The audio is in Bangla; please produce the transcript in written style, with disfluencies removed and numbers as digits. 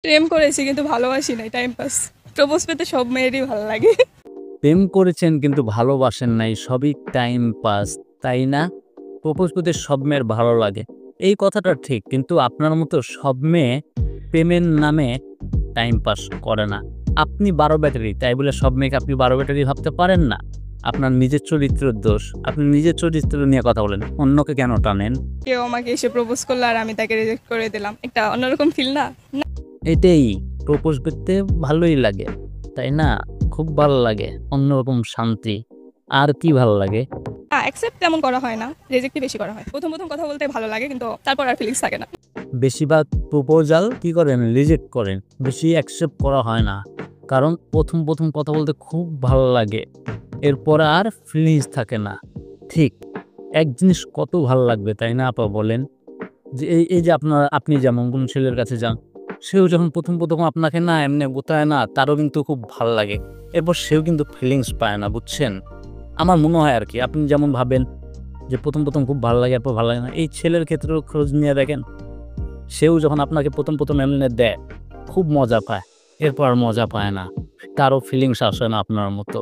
প্রেম করেছি কিন্তু ভালোবাসি নাই, টাইম পাস। প্রপোজ পেতে সব মেয়েরই ভালো লাগে। প্রেম করেছেন কিন্তু ভালোবাসেন নাই, সবই টাইম পাস, তাই না? প্রপোজ করতে সব মেয়ের ভালো লাগে, এই কথাটা ঠিক, কিন্তু আপনার মতো সব মেয়ে প্রেমের নামে টাইম পাস করে না। আপনি 12 ব্যাটারি, তাই বলে সব মেয়েকে আপনি 12 ব্যাটারি ভাবতে পারেন না। আপনার নিজের চরিত্রের দোষ। আপনি নিজের চরিত্র নিয়ে কথা বলেন, অন্যকে কেন টানেন? কেউ আমাকে এসে প্রপোজ করলো আর আমি তাকে রিজেক্ট করে দিলাম, একটা অন্যরকম ফিল না? এটাই, প্রপোজ করতে ভালোই লাগে, তাই না? খুব ভালো লাগে, অন্যরকম শান্তি। আর কি ভালো লাগে? না, অ্যাকসেপ্ট তেমন করা হয় না, রিজেক্টই বেশি করা হয়। প্রথম প্রথম কথা বলতে ভালো লাগে, কিন্তু তারপর আর ফিলিংস থাকে না। বেশিরভাগ প্রপোজাল কি করেন, রিজেক্ট করেন, বেশি অ্যাকসেপ্ট করা হয় না। কারণ প্রথম প্রথম কথা বলতে খুব ভালো লাগে, এরপর আর ফিলিংস থাকে না। ঠিক, এক জিনিস কত ভালো লাগবে, তাই না আপা বলেন? যে এই যে আপনি যেমন কোন ছেলের কাছে যান, সেও যখন প্রথম প্রথম আপনাকে না এমনি গোতায় না, তারও কিন্তু খুব ভালো লাগে। এরপর সেও কিন্তু ফিলিংস পায় না, বুঝছেন? আমার মনে হয় আর কি, আপনি যেমন ভাবেন যে প্রথম প্রথম খুব ভালো লাগে, এরপর ভালো লাগে না, এই ছেলের ক্ষেত্রেও খোঁজ নিয়ে দেখেন, সেও যখন আপনাকে প্রথম প্রথম এমনি দেয়, খুব মজা পায়, এরপর আর মজা পায় না, তারও ফিলিংস আসে না আপনার মতো।